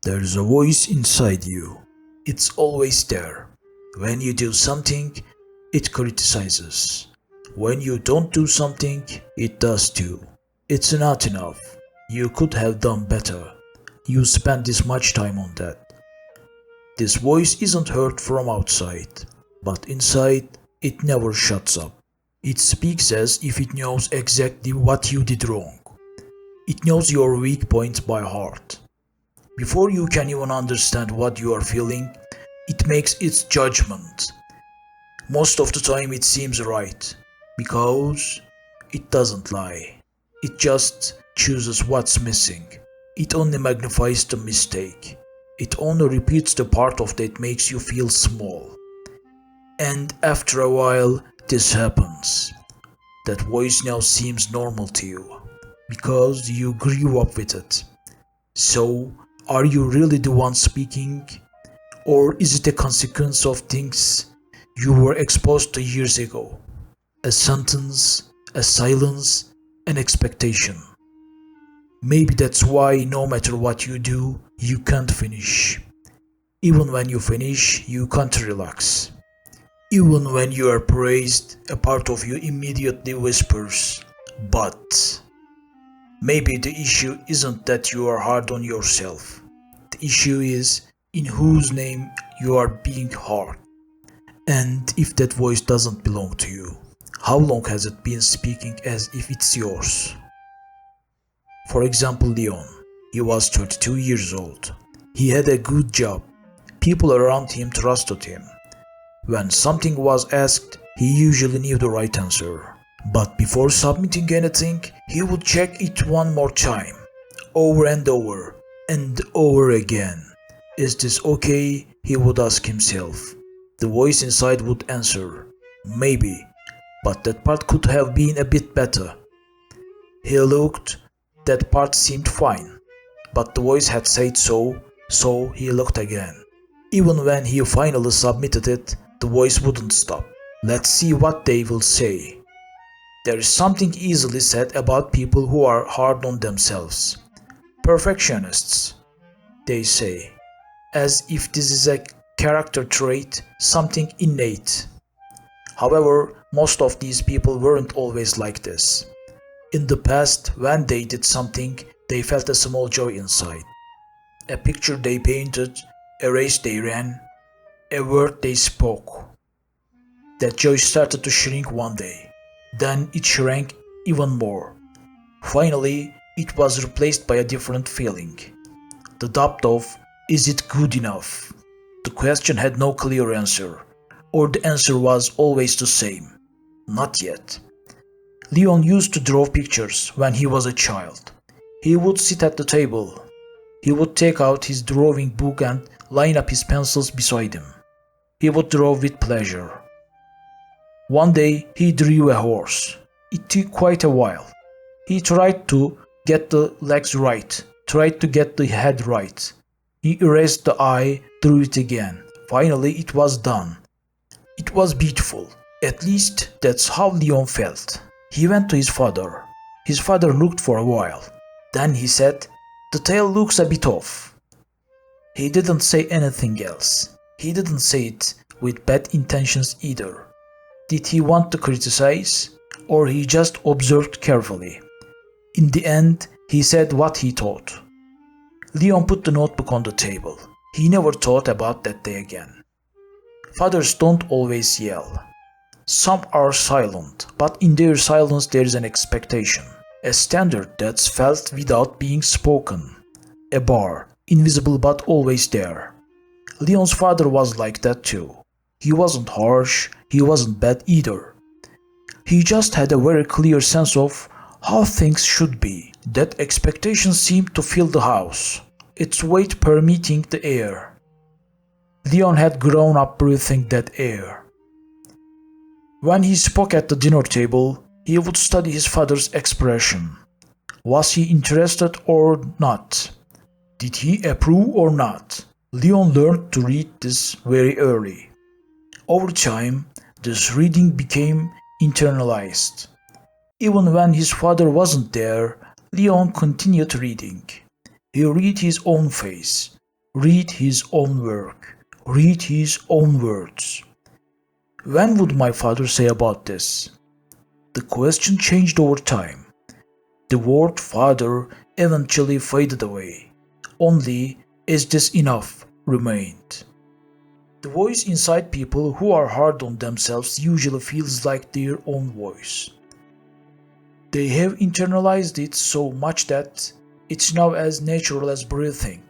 There's a voice inside you. It's always there. When you do something, it criticizes. When you don't do something, it does too. It's not enough. You could have done better. You spent this much time on that. This voice isn't heard from outside, but inside, it never shuts up. It speaks as if it knows exactly what you did wrong. It knows your weak points by heart. Before you can even understand what you are feeling, it makes its judgment. Most of the time it seems right, because it doesn't lie. It just chooses what's missing. It only magnifies the mistake. It only repeats the part of that makes you feel small. And after a while, this happens. That voice now seems normal to you, because you grew up with it. So, are you really the one speaking? Or is it a consequence of things you were exposed to years ago? A sentence, a silence, an expectation. Maybe that's why no matter what you do, you can't finish. Even when you finish, you can't relax. Even when you are praised, a part of you immediately whispers, but. Maybe the issue isn't that you are hard on yourself. The issue is in whose name you are being hard. And if that voice doesn't belong to you, how long has it been speaking as if it's yours? For example, Leon. He was 32 years old. He had a good job. People around him trusted him. When something was asked, he usually knew the right answer. But before submitting anything, he would check it one more time, over and over again. Is this okay? He would ask himself. The voice inside would answer, maybe, but that part could have been a bit better. He looked, that part seemed fine, but the voice had said so he looked again. Even when he finally submitted it, the voice wouldn't stop. Let's see what they will say. There is something easily said about people who are hard on themselves. Perfectionists, they say, as if this is a character trait, something innate. However, most of these people weren't always like this. In the past, when they did something, they felt a small joy inside. A picture they painted, a race they ran, a word they spoke. That joy started to shrink one day. Then it shrank even more. Finally, it was replaced by a different feeling. The doubt of, is it good enough? The question had no clear answer, or the answer was always the same. Not yet. Leon used to draw pictures when he was a child. He would sit at the table. He would take out his drawing book and line up his pencils beside him. He would draw with pleasure. One day he drew a horse. It took quite a while. He tried to get the legs right, tried to get the head right. He erased the eye, drew it again. Finally it was done. It was beautiful. At least that's how Leon felt. He went to his father. His father looked for a while. Then he said, "The tail looks a bit off." He didn't say anything else. He didn't say it with bad intentions either. Did he want to criticize, or he just observed carefully? In the end, he said what he thought. Leon put the notebook on the table. He never thought about that day again. Fathers don't always yell. Some are silent, but in their silence there is an expectation, a standard that's felt without being spoken, a bar, invisible but always there. Leon's father was like that too. He wasn't harsh, he wasn't bad either. He just had a very clear sense of how things should be. That expectation seemed to fill the house, its weight permeating the air. Leon had grown up breathing that air. When he spoke at the dinner table, he would study his father's expression. Was he interested or not? Did he approve or not? Leon learned to read this very early. Over time, this reading became internalized. Even when his father wasn't there, Leon continued reading. He read his own face. Read his own work. Read his own words. When would my father say about this? The question changed over time. The word father eventually faded away. Only, is this enough, remained. The voice inside people who are hard on themselves usually feels like their own voice. They have internalized it so much that it's now as natural as breathing.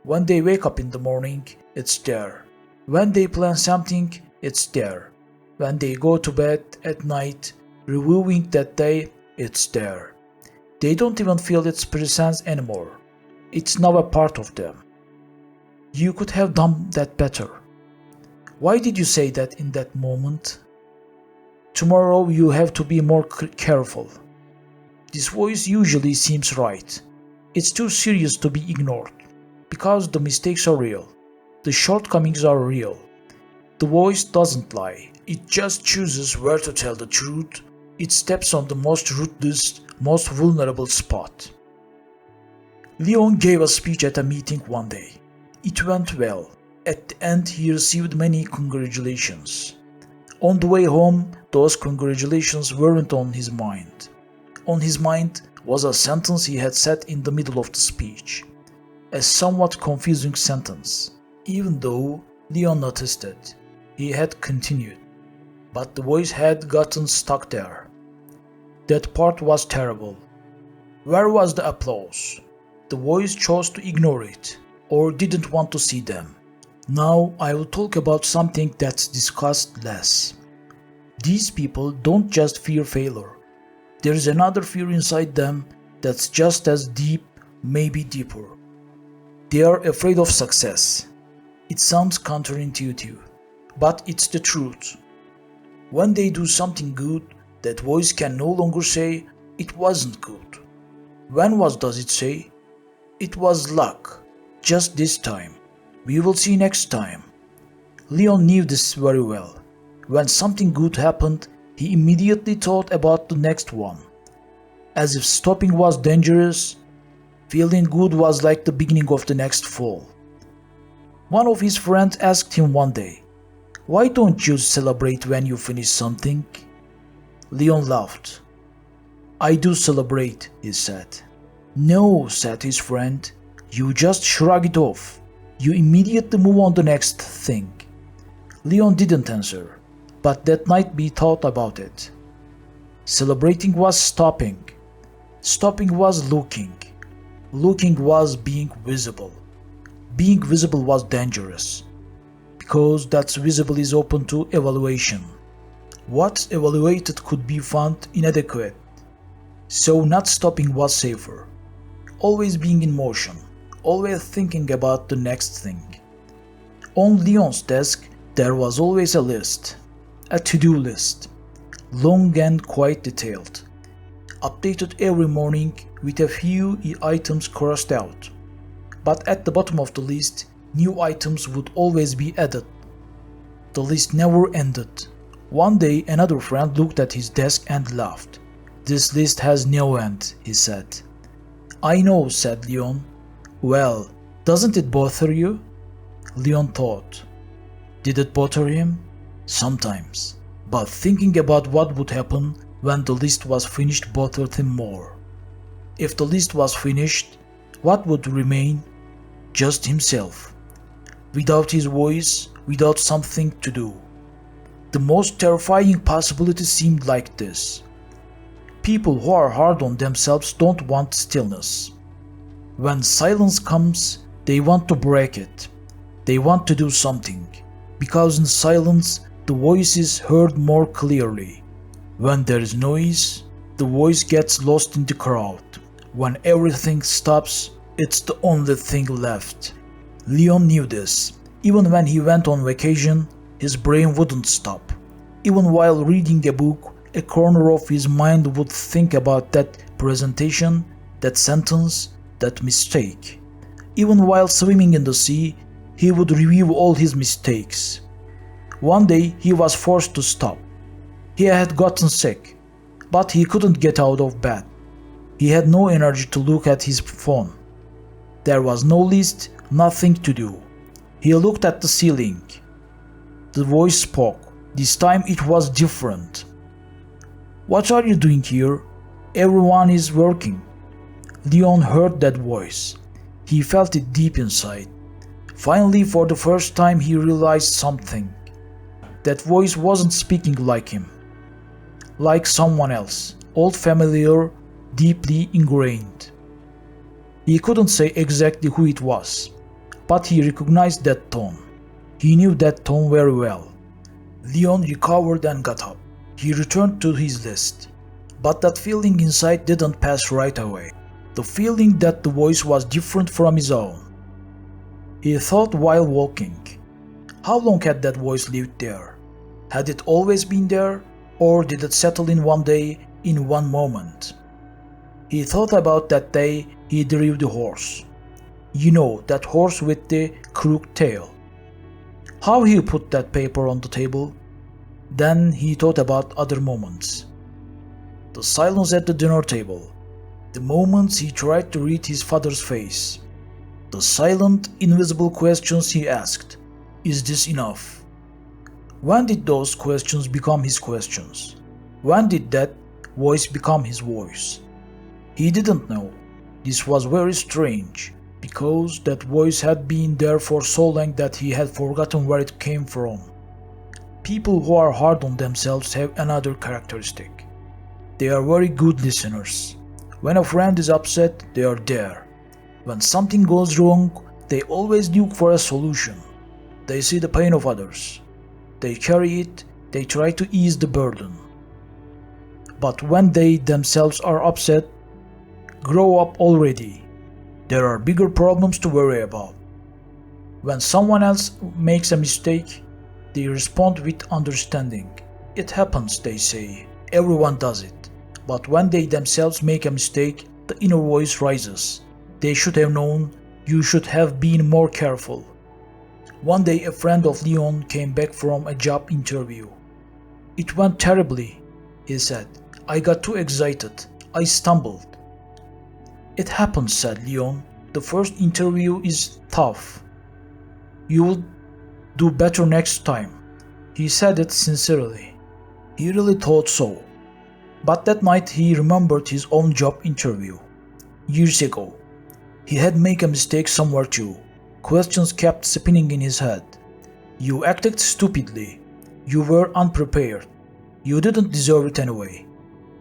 When they wake up in the morning, it's there. When they plan something, it's there. When they go to bed at night, reviewing that day, it's there. They don't even feel its presence anymore. It's now a part of them. You could have done that better. Why did you say that in that moment? Tomorrow you have to be more careful. This voice usually seems right. It's too serious to be ignored. Because the mistakes are real. The shortcomings are real. The voice doesn't lie. It just chooses where to tell the truth. It steps on the most ruthless, most vulnerable spot. Leon gave a speech at a meeting one day. It went well. At the end he received many congratulations. On the way home, those congratulations weren't on his mind. On his mind was a sentence he had said in the middle of the speech. A somewhat confusing sentence. Even though Leon noticed it, he had continued. But the voice had gotten stuck there. That part was terrible. Where was the applause? The voice chose to ignore it, or didn't want to see them. Now I will talk about something that's discussed less. These people don't just fear failure. There is another fear inside them that's just as deep, maybe deeper. They are afraid of success. It sounds counterintuitive, but it's the truth. When they do something good, that voice can no longer say, "It wasn't good." When does it say? "It was luck. Just this time. We will see next time." Leon knew this very well. When something good happened, he immediately thought about the next one. As if stopping was dangerous, feeling good was like the beginning of the next fall. One of his friends asked him one day, "Why don't you celebrate when you finish something?" Leon laughed. "I do celebrate," he said. "No," said his friend, "you just shrug it off. You immediately move on to the next thing." Leon didn't answer, but that night he thought about it. Celebrating was stopping. Stopping was looking. Looking was being visible. Being visible was dangerous, because that's visible is open to evaluation. What's evaluated could be found inadequate. So not stopping was safer. Always being in motion, always thinking about the next thing. On Leon's desk there was always a list, a to-do list, long and quite detailed, updated every morning with a few items crossed out. But at the bottom of the list, new items would always be added. The list never ended. One day another friend looked at his desk and laughed. "This list has no end," he said. "I know," said Leon. "Well, doesn't it bother you?" Leon thought. Did it bother him? Sometimes. But thinking about what would happen when the list was finished bothered him more. If the list was finished, what would remain? Just himself. Without his voice, without something to do. The most terrifying possibility seemed like this. People who are hard on themselves don't want stillness. When silence comes, they want to break it. They want to do something, because in silence, the voice is heard more clearly. When there is noise, the voice gets lost in the crowd. When everything stops, it's the only thing left. Leon knew this. Even when he went on vacation, his brain wouldn't stop. Even while reading a book, a corner of his mind would think about that presentation, that sentence, that mistake. Even while swimming in the sea, he would review all his mistakes. One day he was forced to stop. He had gotten sick, but he couldn't get out of bed. He had no energy to look at his phone. There was no list, Nothing to do. He looked at the ceiling. The voice spoke. This time it was different. "What are you doing here? Everyone is working." Leon heard that voice. He felt it deep inside. Finally, for the first time, he realized something. That voice wasn't speaking like him. Like someone else. Old, familiar, deeply ingrained. He couldn't say exactly who it was, but he recognized that tone. He knew that tone very well. Leon recovered and got up. He returned to his list. But that feeling inside didn't pass right away. The feeling that the voice was different from his own. He thought while walking. How long had that voice lived there? Had it always been there, or did it settle in one day, in one moment? He thought about that day he drove the horse. You know, that horse with the crooked tail. How he put that paper on the table. Then he thought about other moments. The silence at the dinner table. The moments he tried to read his father's face. The silent, invisible questions he asked. Is this enough? When did those questions become his questions? When did that voice become his voice? He didn't know. This was very strange, because that voice had been there for so long that he had forgotten where it came from. People who are hard on themselves have another characteristic. They are very good listeners. When a friend is upset, they are there. When something goes wrong, they always look for a solution. They see the pain of others. They carry it, they try to ease the burden. But when they themselves are upset, grow up already. There are bigger problems to worry about. When someone else makes a mistake, they respond with understanding. It happens, they say. Everyone does it. But when they themselves make a mistake, the inner voice rises. They should have known. You should have been more careful. One day a friend of Leon came back from a job interview. "It went terribly," he said. "I got too excited. I stumbled." "It happens," said Leon. "The first interview is tough. You will do better next time." He said it sincerely. He really thought so. But that night he remembered his own job interview. Years ago. He had made a mistake somewhere too. Questions kept spinning in his head. You acted stupidly. You were unprepared. You didn't deserve it anyway.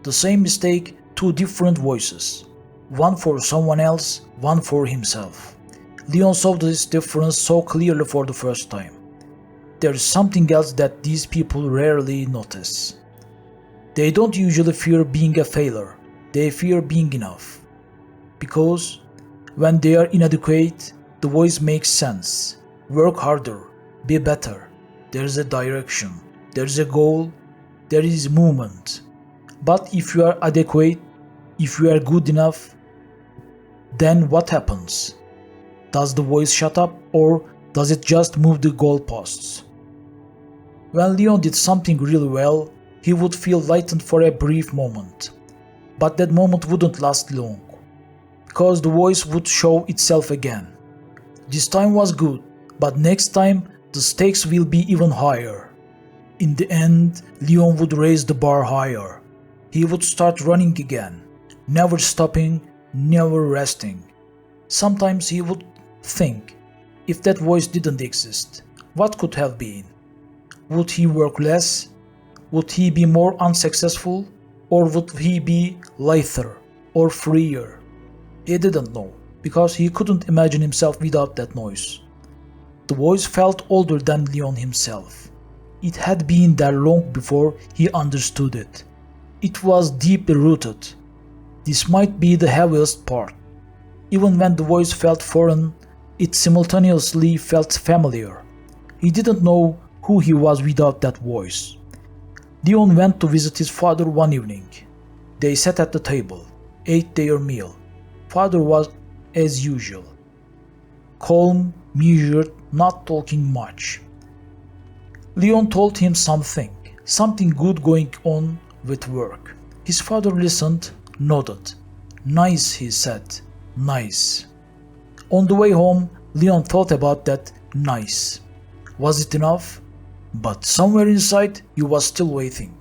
The same mistake, two different voices. One for someone else, one for himself. Leon saw this difference so clearly for the first time. There is something else that these people rarely notice. They don't usually fear being a failure. They fear being enough. Because when they are inadequate, the voice makes sense. Work harder. Be better. There is a direction. There is a goal. There is movement. But if you are adequate, if you are good enough, then what happens? Does the voice shut up, or does it just move the goalposts? When Leon did something really well, he would feel lightened for a brief moment. But that moment wouldn't last long, because the voice would show itself again. This time was good, but next time the stakes will be even higher. In the end, Leon would raise the bar higher. He would start running again, never stopping, never resting. Sometimes he would think, if that voice didn't exist, what could have been? Would he work less? Would he be more unsuccessful? Or would he be lighter or freer? He didn't know, because he couldn't imagine himself without that noise. The voice felt older than Leon himself. It had been there long before he understood it. It was deeply rooted. This might be the heaviest part. Even when the voice felt foreign, it simultaneously felt familiar. He didn't know who he was without that voice. Leon went to visit his father one evening. They sat at the table, ate their meal. Father was as usual. Calm, measured, not talking much. Leon told him something good going on with work. His father listened, nodded. "Nice," he said. "Nice." On the way home, Leon thought about that. Nice. Was it enough? But somewhere inside, he was still waiting.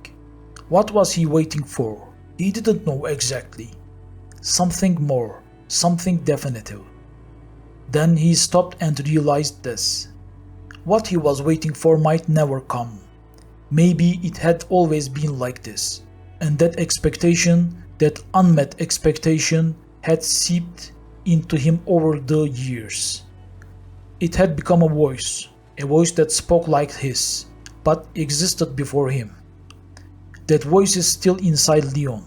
What was he waiting for? He didn't know exactly. Something more, something definitive. Then he stopped and realized this. What he was waiting for might never come. Maybe it had always been like this, and that expectation, that unmet expectation, had seeped into him over the years. It had become a voice that spoke like his, but existed before him. That voice is still inside Leon.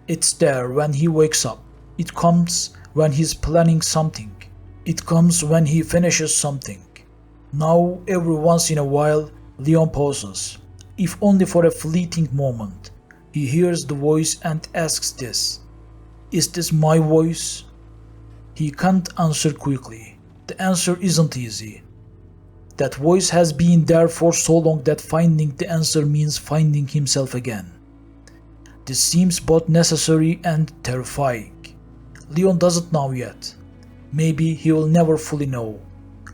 It's there when he wakes up. It comes when he's planning something. It comes when he finishes something. Now, every once in a while, Leon pauses, if only for a fleeting moment. He hears the voice and asks this. Is this my voice? He can't answer quickly. The answer isn't easy. That voice has been there for so long that finding the answer means finding himself again. This seems both necessary and terrifying. Leon doesn't know yet. Maybe he will never fully know.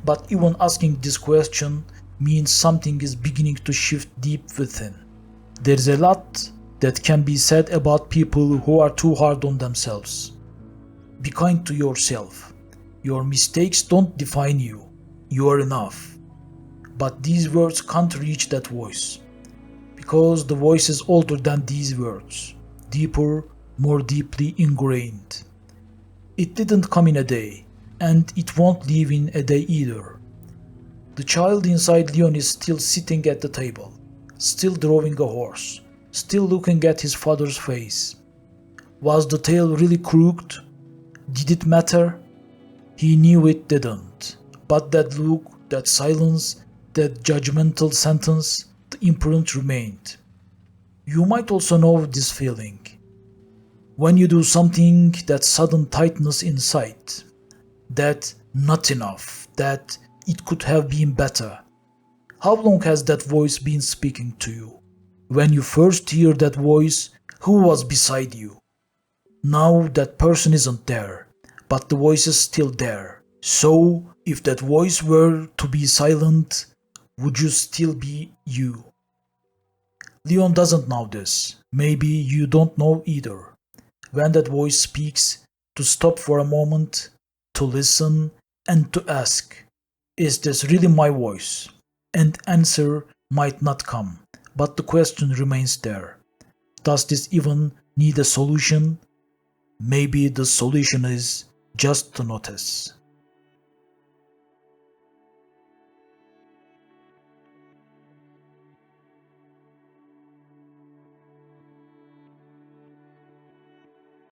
But even asking this question means something is beginning to shift deep within. There's a lot that can be said about people who are too hard on themselves. Be kind to yourself. Your mistakes don't define you. You are enough. But these words can't reach that voice. Because the voice is older than these words. Deeper, more deeply ingrained. It didn't come in a day. And it won't leave in a day either. The child inside Leon is still sitting at the table. Still drawing a horse. Still looking at his father's face. Was the tail really crooked? Did it matter? He knew it didn't. But that look, that silence, that judgmental sentence, the imprint remained. You might also know this feeling. When you do something, that sudden tightness inside. That not enough, that it could have been better. How long has that voice been speaking to you? When you first hear that voice, who was beside you? Now that person isn't there, but the voice is still there. So, if that voice were to be silent, would you still be you? Leon doesn't know this. Maybe you don't know either. When that voice speaks, to stop for a moment, to listen, and to ask, is this really my voice? And answer might not come, but the question remains there. Does this even need a solution? Maybe the solution is just to notice.